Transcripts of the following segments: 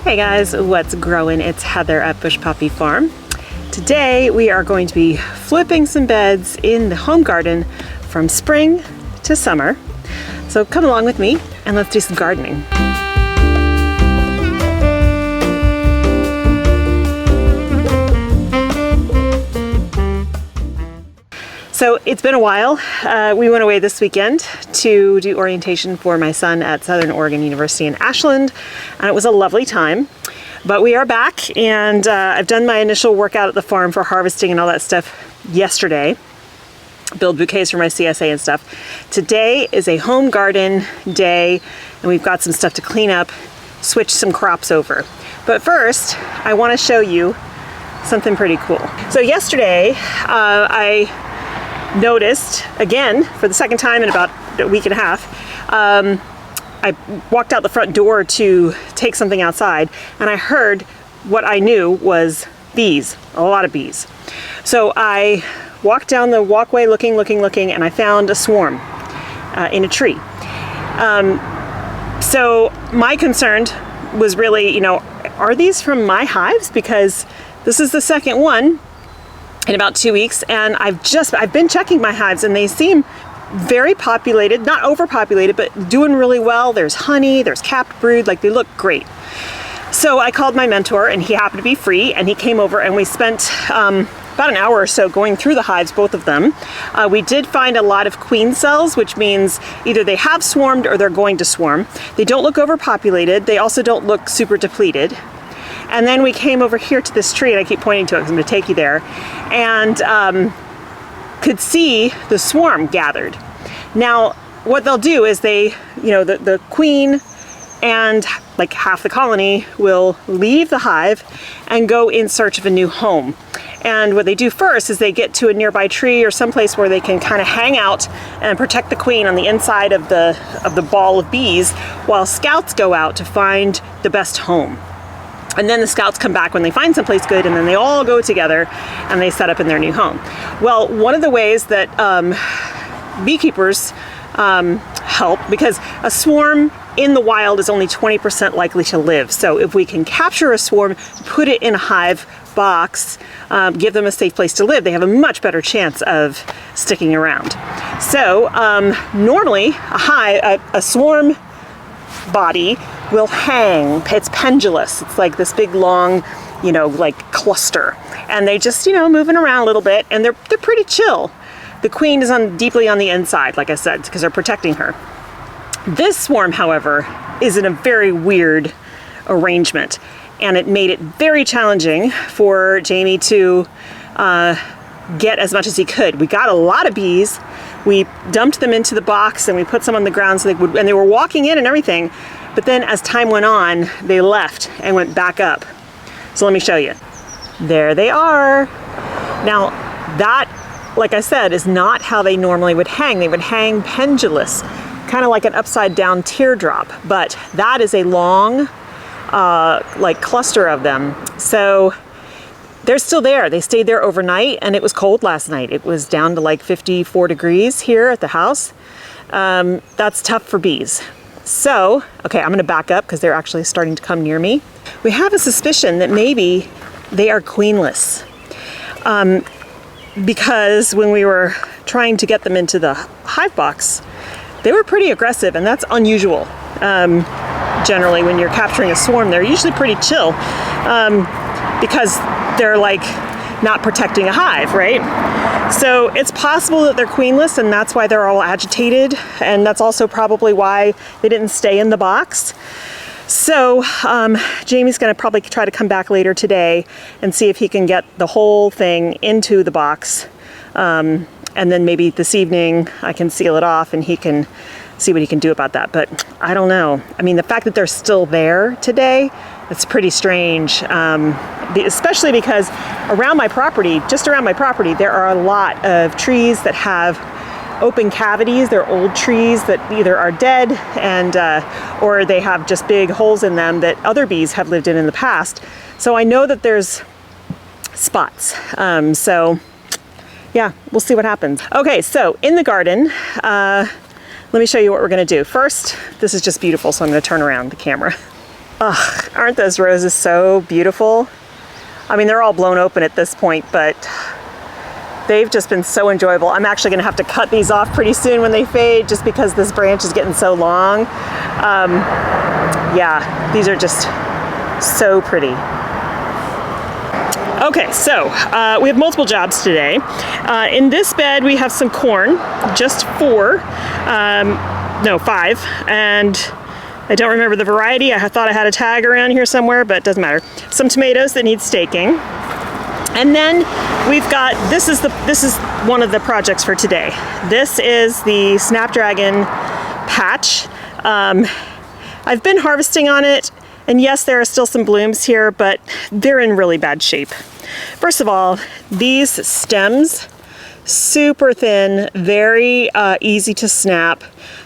Hey guys, what's growing? It's Heather at Bush Poppy Farm. Today we are going to be flipping some beds in the home garden from spring to summer. So come along with me and let's do some gardening. So it's been a while. We went away this weekend to do orientation for my son at Southern Oregon University in Ashland, and it was a lovely time. But we are back, and I've done my initial workout at the farm for harvesting and all that stuff yesterday. Build bouquets for my CSA and stuff. Today is a home garden day, and we've got some stuff to clean up, switch some crops over. But first, I want to show you something pretty cool. So yesterday, I noticed, again, for the second time in about a week and a half, I walked out the front door to take something outside, and I heard what I knew was bees, a lot of bees. So I walked down the walkway looking, and I found a swarm in a tree. So my concern was really, are these from my hives? Because this is the second one in about 2 weeks, and I've been checking my hives, and they seem very populated, not overpopulated, but doing really well. There's honey, there's capped brood, like they look great. So I called my mentor, and he happened to be free, and he came over, and we spent about an hour or so going through the hives, both of them. We did find a lot of queen cells, which means either they have swarmed or they're going to swarm. They don't look overpopulated. They also don't look super depleted. And then we came over here to this tree, and I keep pointing to it because I'm going to take you there, and could see the swarm gathered. Now, what they'll do is the queen and like half the colony will leave the hive and go in search of a new home. And what they do first is they get to a nearby tree or someplace where they can kind of hang out and protect the queen on the inside of the ball of bees, while scouts go out to find the best home. And then the scouts come back when they find someplace good, and then they all go together and they set up in their new home. Well, one of the ways that beekeepers help, because a swarm in the wild is only 20% likely to live. So if we can capture a swarm, put it in a hive box, give them a safe place to live, they have a much better chance of sticking around. So normally a swarm body will hang. It's pendulous. It's like this big long, like cluster, and they just moving around a little bit, and they're pretty chill. The queen is deeply on the inside, like I said, because they're protecting her. This swarm, however, is in a very weird arrangement, and it made it very challenging for Jamie to get as much as he could. We got a lot of bees. We dumped them into the box, and we put some on the ground so and they were walking in and everything. But then as time went on, they left and went back up. So let me show you. There they are. Now that, like I said, is not how they normally would hang. They would hang pendulous, kind of like an upside down teardrop. But that is a long, like cluster of them. So they're still there. They stayed there overnight, and it was cold last night. It was down to like 54 degrees here at the house. That's tough for bees. So, okay, I'm going to back up because they're actually starting to come near me. We have a suspicion that maybe they are queenless. Because when we were trying to get them into the hive box, they were pretty aggressive, and that's unusual. Generally, when you're capturing a swarm, they're usually pretty chill because they're like not protecting a hive, right? So it's possible that they're queenless, and that's why they're all agitated, and that's also probably why they didn't stay in the box. So Jamie's going to probably try to come back later today and see if he can get the whole thing into the box, and then maybe this evening I can seal it off and he can see what he can do about that. But I don't know. I mean, the fact that they're still there today, it's pretty strange, especially because just around my property, there are a lot of trees that have open cavities. They're old trees that either are dead or they have just big holes in them that other bees have lived in the past. So I know that there's spots. So yeah, we'll see what happens. Okay, so in the garden, let me show you what we're gonna do. First, this is just beautiful, so I'm gonna turn around the camera. Ugh, aren't those roses so beautiful? I mean, they're all blown open at this point, but they've just been so enjoyable. I'm actually gonna have to cut these off pretty soon when they fade, just because this branch is getting so long. Yeah, these are just so pretty. Okay, so we have multiple jobs today. In this bed, we have some corn, just 4, no, 5, and I don't remember the variety. I thought I had a tag around here somewhere, but it doesn't matter. Some tomatoes that need staking. And then we've got, this is one of the projects for today. This is the Snapdragon patch. I've been harvesting on it, and yes, there are still some blooms here, but they're in really bad shape. First of all, these stems, super thin, very easy to snap.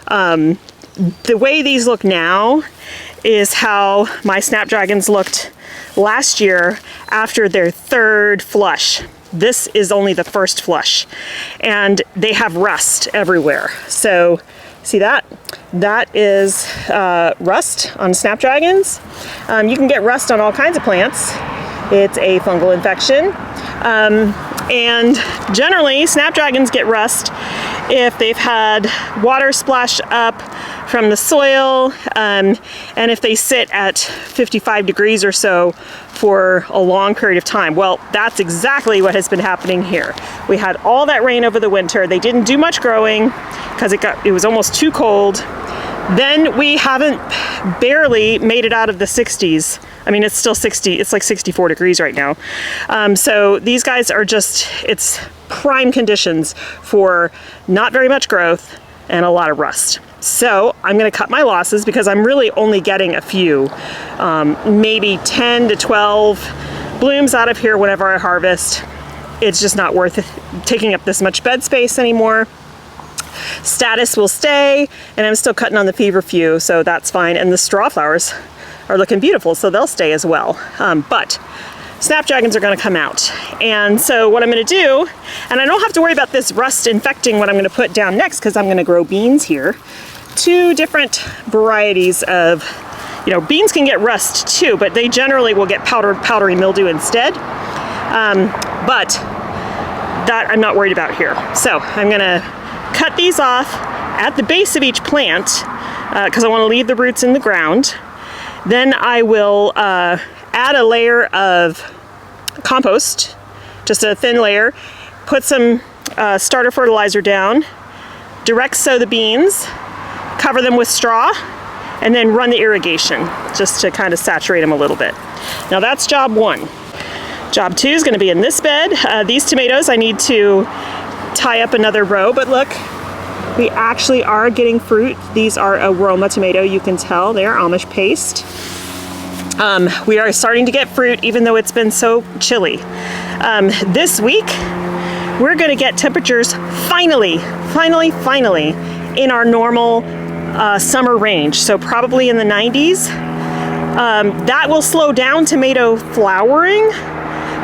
The way these look now is how my Snapdragons looked last year after their 3rd flush. This is only the 1st flush, and they have rust everywhere. So see that? That is rust on Snapdragons. You can get rust on all kinds of plants. It's a fungal infection. And generally, Snapdragons get rust if they've had water splash up from the soil, and if they sit at 55 degrees or so for a long period of time. Well, that's exactly what has been happening here. We had all that rain over the winter. They didn't do much growing because it was almost too cold. Then we haven't barely made it out of the 60s. I mean, it's still 60, it's like 64 degrees right now. So these guys are just, it's prime conditions for not very much growth and a lot of rust. So I'm gonna cut my losses because I'm really only getting a few, maybe 10 to 12 blooms out of here whenever I harvest. It's just not worth taking up this much bed space anymore. Status will stay, and I'm still cutting on the feverfew, so that's fine. And the straw flowers are looking beautiful, so they'll stay as well. But Snapdragons are gonna come out. And so what I'm gonna do, and I don't have to worry about this rust infecting what I'm gonna put down next because I'm gonna grow beans here. 2 different varieties of, beans can get rust too, but they generally will get powdery mildew instead. But that I'm not worried about here. So I'm gonna cut these off at the base of each plant because I want to leave the roots in the ground. Then I will add a layer of compost, just a thin layer, put some starter fertilizer down, direct sow the beans, cover them with straw, and then run the irrigation just to kind of saturate them a little bit. Now that's job 1. Job 2 is going to be in this bed. These tomatoes I need to tie up another row, but look, we actually are getting fruit. These are a Roma tomato, you can tell. They are Amish paste. We are starting to get fruit even though it's been so chilly. This week, we're gonna get temperatures finally in our normal summer range. So probably in the 90s. That will slow down tomato flowering,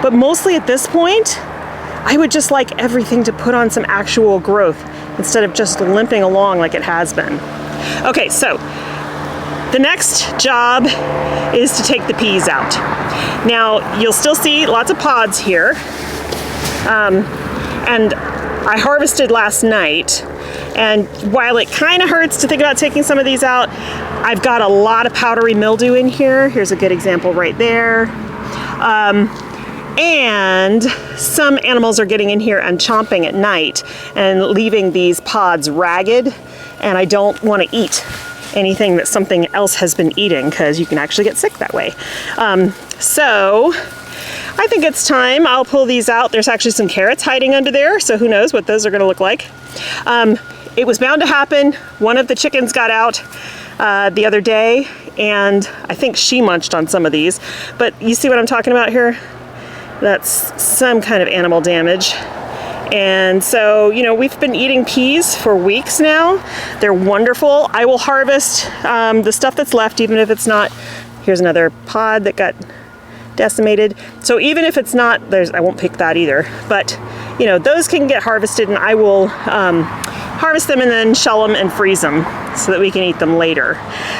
but mostly at this point, I would just like everything to put on some actual growth instead of just limping along like it has been. Okay, so the next job is to take the peas out. Now, you'll still see lots of pods here. And I harvested last night, and while it kind of hurts to think about taking some of these out, I've got a lot of powdery mildew in here. Here's a good example right there. And some animals are getting in here and chomping at night and leaving these pods ragged, and I don't want to eat anything that something else has been eating because you can actually get sick that way. So I think it's time. I'll pull these out. There's actually some carrots hiding under there, so who knows what those are going to look like. It was bound to happen. One of the chickens got out the other day, and I think she munched on some of these. But you see what I'm talking about here? That's some kind of animal damage. And so, we've been eating peas for weeks now. They're wonderful. I will harvest the stuff that's left, even if it's not. Here's another pod that got decimated. So even if it's not, I won't pick that either. But, those can get harvested, and I will harvest them and then shell them and freeze them so that we can eat them later.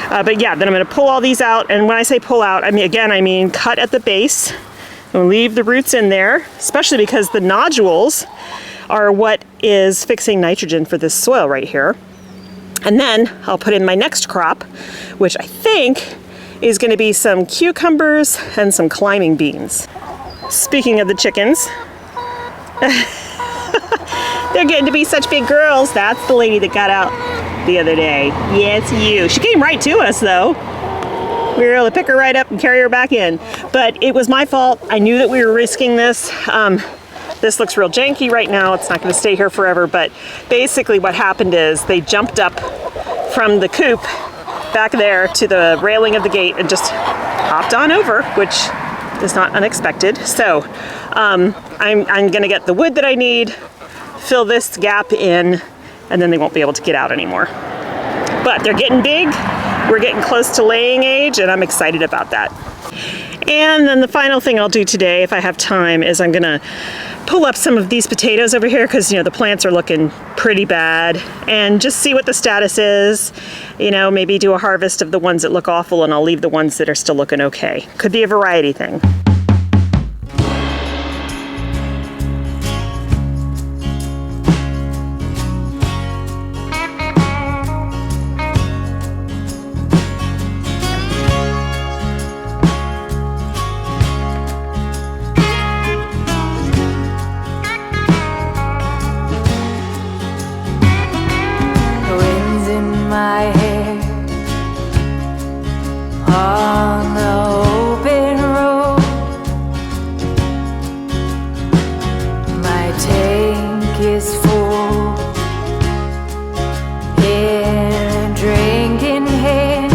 But yeah, then I'm gonna pull all these out. And when I say pull out, I mean cut at the base and leave the roots in there, especially because the nodules are what is fixing nitrogen for this soil right here. And then I'll put in my next crop, which I think is gonna be some cucumbers and some climbing beans. Speaking of the chickens, they're getting to be such big girls. That's the lady that got out the other day. Yeah, it's you. She came right to us though. We were able to pick her right up and carry her back in. But it was my fault. I knew that we were risking this. This looks real janky right now. It's not going to stay here forever. But basically what happened is they jumped up from the coop back there to the railing of the gate and just hopped on over, which is not unexpected. So I'm going to get the wood that I need, fill this gap in, and then they won't be able to get out anymore. But they're getting big. We're getting close to laying age, and I'm excited about that. And then the final thing I'll do today, if I have time, is I'm gonna pull up some of these potatoes over here because, you know, the plants are looking pretty bad, and just see what the status is. You know, maybe do a harvest of the ones that look awful, and I'll leave the ones that are still looking okay. Could be a variety thing. My hair on the open road, my tank is full in a drinking hand,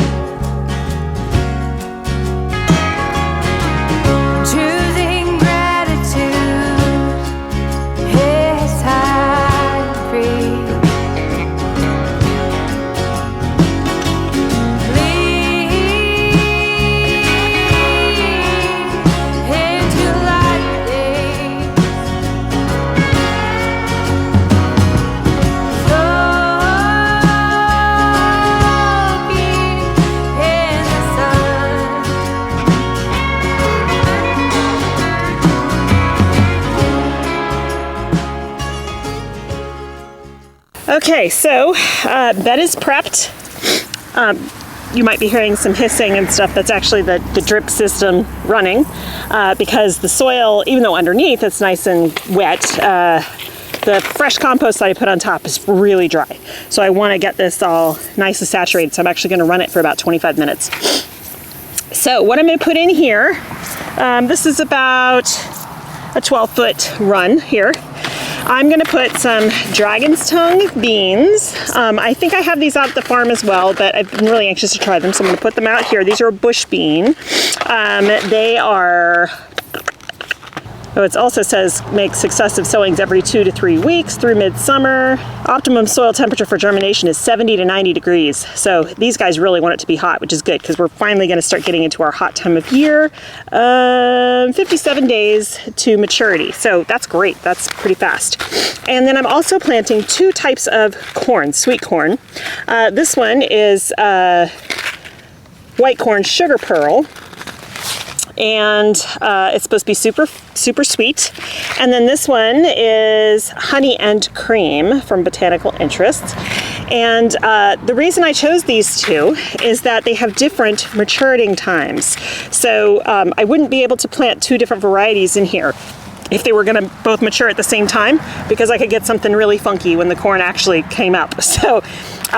choosing gratitude is high free. Okay, so that is prepped. You might be hearing some hissing and stuff. That's actually the drip system running because the soil, even though underneath it's nice and wet, the fresh compost that I put on top is really dry. So I want to get this all nice and saturated. So I'm actually going to run it for about 25 minutes. So what I'm going to put in here, this is about a 12-foot run here. I'm going to put some dragon's tongue beans. I think I have these out at the farm as well, but I've been really anxious to try them, so I'm going to put them out here. These are a bush bean. They are, it also says make successive sowings every 2 to 3 weeks through midsummer. Optimum soil temperature for germination is 70 to 90 degrees. So these guys really want it to be hot, which is good because we're finally going to start getting into our hot time of year. 57 days to maturity. So that's great. That's pretty fast. And then I'm also planting 2 types of corn, sweet corn. This one is white corn sugar pearl. And it's supposed to be super sweet. And then this one is honey and cream from Botanical Interests. And the reason I chose these 2 is that they have different maturating times. So I wouldn't be able to plant 2 different varieties in here if they were going to both mature at the same time, because I could get something really funky when the corn actually came up. So,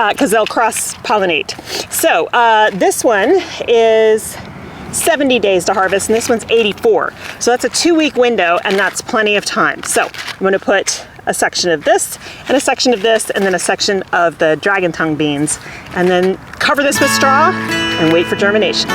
because they'll cross-pollinate. So this one is 70 days to harvest, and this one's 84. So that's a 2-week window, and that's plenty of time. So I'm going to put a section of this, and a section of this, and then a section of the dragon tongue beans, and then cover this with straw and wait for germination.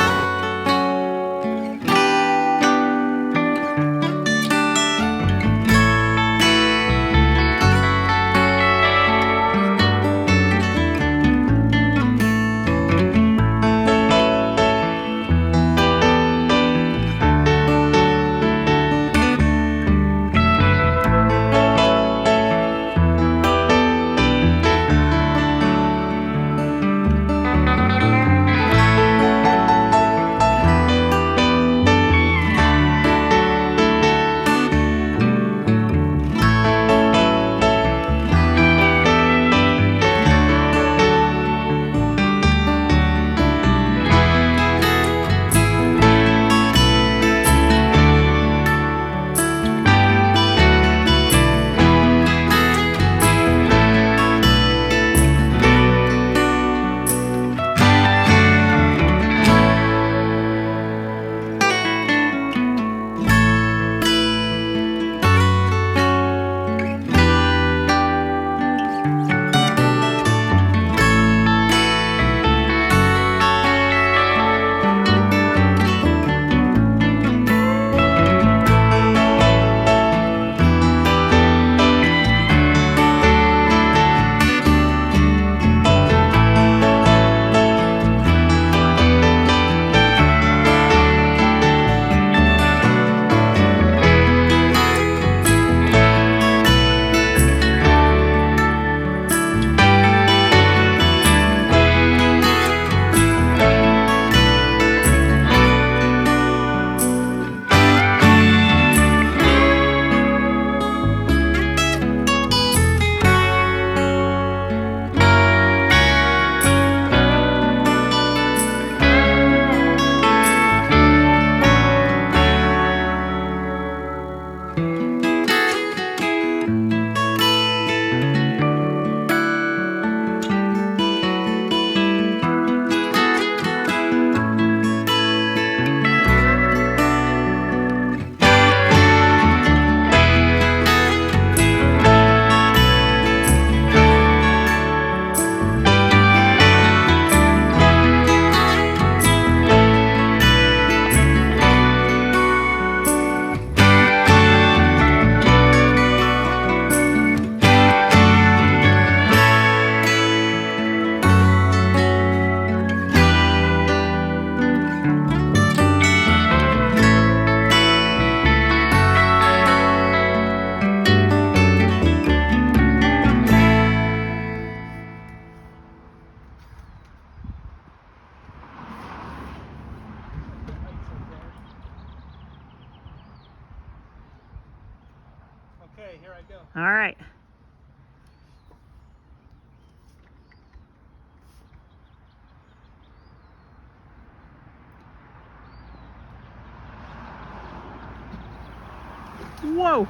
Here I go. All right. Whoa.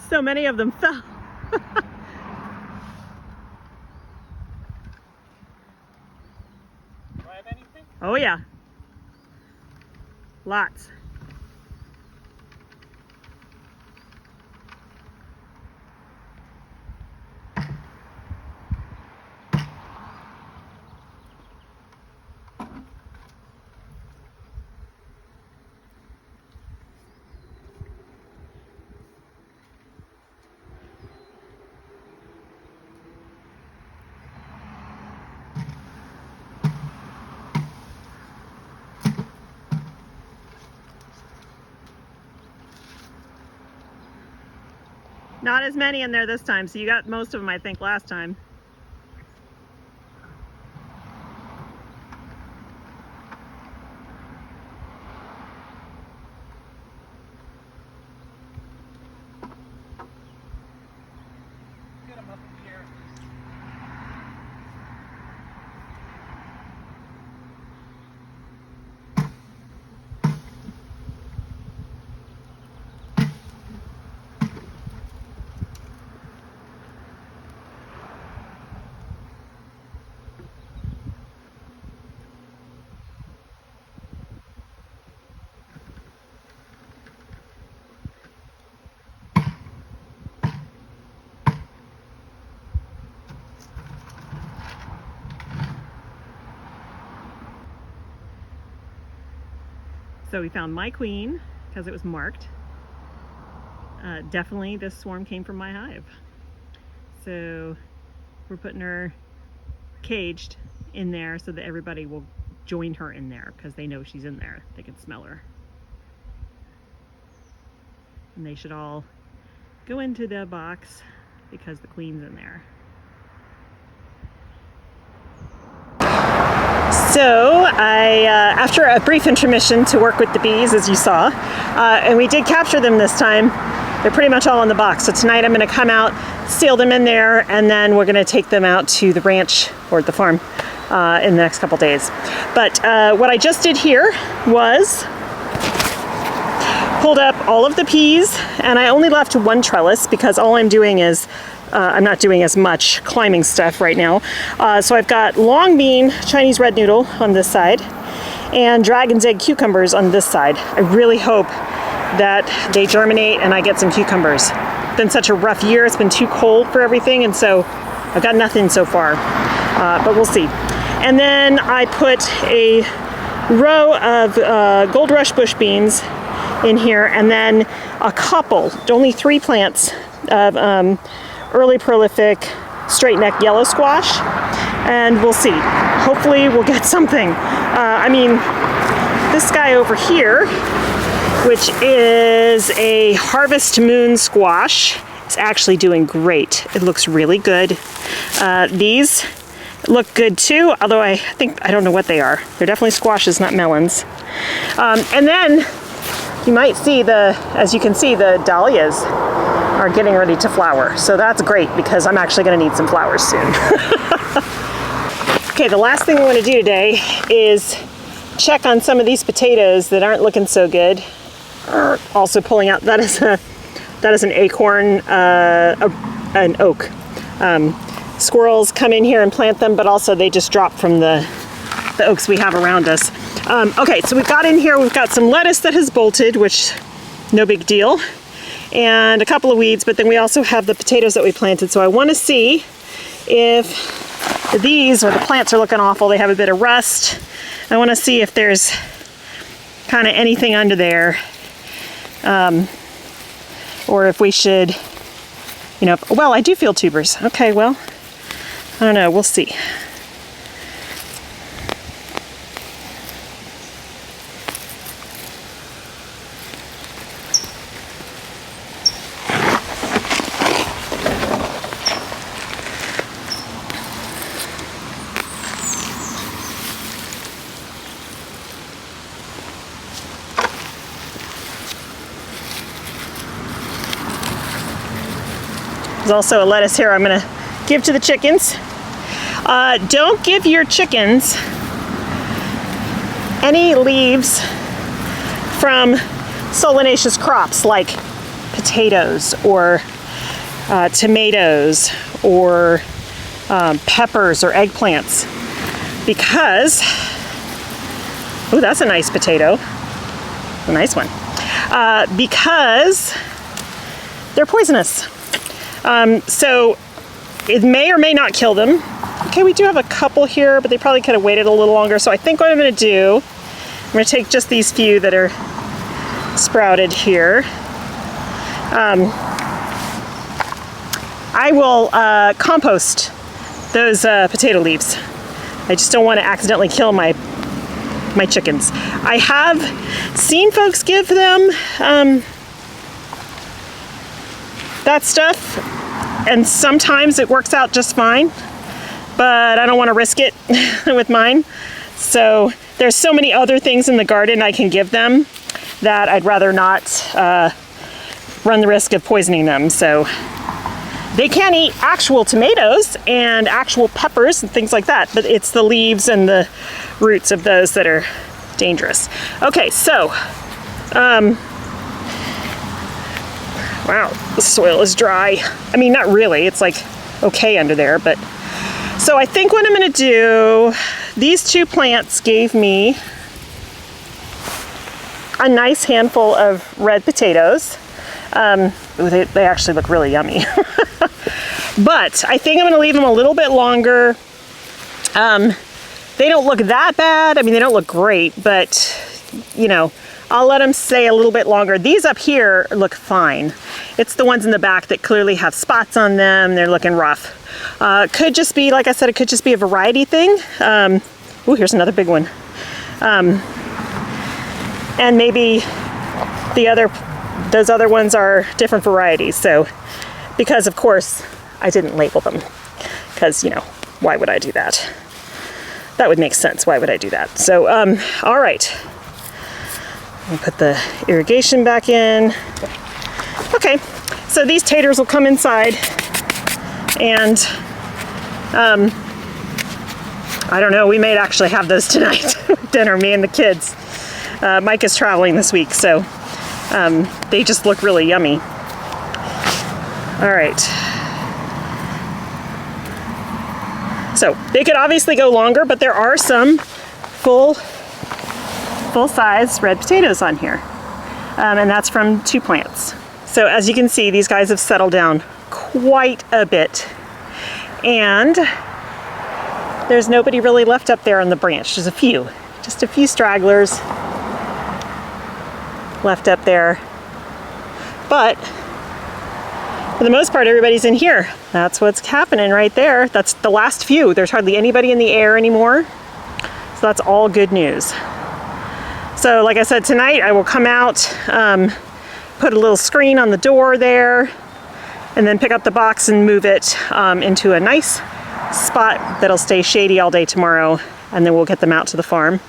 So many of them fell. Do I have anything? Oh yeah. Lots. Not as many in there this time, so you got most of them, I think, last time. Get them up in here. So we found my queen because it was marked. Definitely this swarm came from my hive. So we're putting her caged in there so that everybody will join her in there because they know she's in there. They can smell her. And they should all go into the box because the queen's in there. So after a brief intermission to work with the bees, as you saw, and we did capture them this time, they're pretty much all in the box. So tonight I'm going to come out, seal them in there, and then we're going to take them out to the ranch or the farm in the next couple days. But what I just did here was pulled up all of the peas, and I only left one trellis because all I'm doing is I'm not doing as much climbing stuff right now. So I've got long bean Chinese red noodle on this side and dragon's egg cucumbers on this side. I really hope that they germinate and I get some cucumbers. It's been such a rough year. It's been too cold for everything, and so I've got nothing so far, but we'll see. And then I put a row of Gold Rush bush beans in here, and then a couple, only 3 plants of early prolific straight neck yellow squash, and we'll see. Hopefully we'll get something. I mean, this guy over here, which is a Harvest Moon squash, is actually doing great. It looks really good. These look good too, although I don't know what they are. They're definitely squashes, not melons. And then you might see as you can see, the dahlias are getting ready to flower. So that's great because I'm actually gonna need some flowers soon. Okay, the last thing we want to do today is check on some of these potatoes that aren't looking so good. Also pulling out, that is an acorn, an oak. Squirrels come in here and plant them, but also they just drop from the oaks we have around us. Okay, so we've got in here, we've got some lettuce that has bolted, which no big deal, and a couple of weeds, but then we also have the potatoes that we planted. So I want to see if these, or the plants are looking awful, they have a bit of rust. I want to see if there's kind of anything under there, or if we should, well, I do feel tubers. Okay, well, I don't know, we'll see. There's also a lettuce here I'm gonna give to the chickens. Don't give your chickens any leaves from solanaceous crops like potatoes or tomatoes or peppers or eggplants, because, oh, that's a nice potato, a nice one, because they're poisonous. So it may or may not kill them. Okay, we do have a couple here, but they probably could have waited a little longer. So I think what I'm gonna do, I'm gonna take just these few that are sprouted here. I will compost those potato leaves. I just don't want to accidentally kill my chickens. I have seen folks give them that stuff, and sometimes it works out just fine, but I don't want to risk it with mine. So there's so many other things in the garden I can give them that I'd rather not run the risk of poisoning them. So they can eat actual tomatoes and actual peppers and things like that, but it's the leaves and the roots of those that are dangerous. Okay, so, wow, the soil is dry. I mean, not really, it's like okay under there, but, so I think what I'm gonna do, these two plants gave me a nice handful of red potatoes. Ooh, they actually look really yummy. But I think I'm gonna leave them a little bit longer. They don't look that bad. I mean, they don't look great, but you know, I'll let them stay a little bit longer. These up here look fine. It's the ones in the back that clearly have spots on them. They're looking rough. Could just be, like I said, it could just be a variety thing. Ooh, here's another big one. And maybe those other ones are different varieties. So, because of course I didn't label them, because, you know, why would I do that? That would make sense. Why would I do that? So, all right. I'll put the irrigation back in. Okay, so these taters will come inside, and I don't know, we may actually have those tonight dinner, me and the kids. Mike is traveling this week, so they just look really yummy. All right. So they could obviously go longer, but there are some full-size red potatoes on here. And that's from two plants. So as you can see, these guys have settled down quite a bit. And there's nobody really left up there on the branch. There's a few, just a few stragglers left up there. But for the most part, everybody's in here. That's what's happening right there. That's the last few. There's hardly anybody in the air anymore. So that's all good news. So like I said, tonight I will come out, put a little screen on the door there, and then pick up the box and move it into a nice spot that'll stay shady all day tomorrow, and then we'll get them out to the farm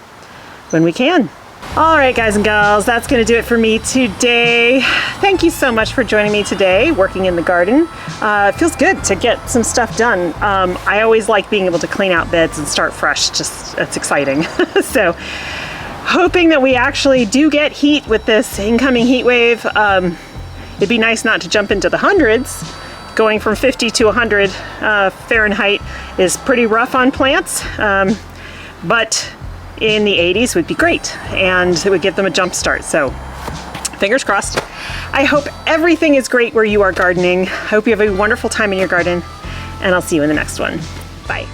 when we can. All right, guys and gals, that's gonna do it for me today. Thank you so much for joining me today, working in the garden. It feels good to get some stuff done. I always like being able to clean out beds and start fresh, just, it's exciting. So, hoping that we actually do get heat with this incoming heat wave. It'd be nice not to jump into the hundreds. Going from 50 to 100 Fahrenheit is pretty rough on plants, but in the 80s would be great, and it would give them a jump start. So fingers crossed. I hope everything is great where you are gardening. I hope you have a wonderful time in your garden, and I'll see you in the next one. Bye.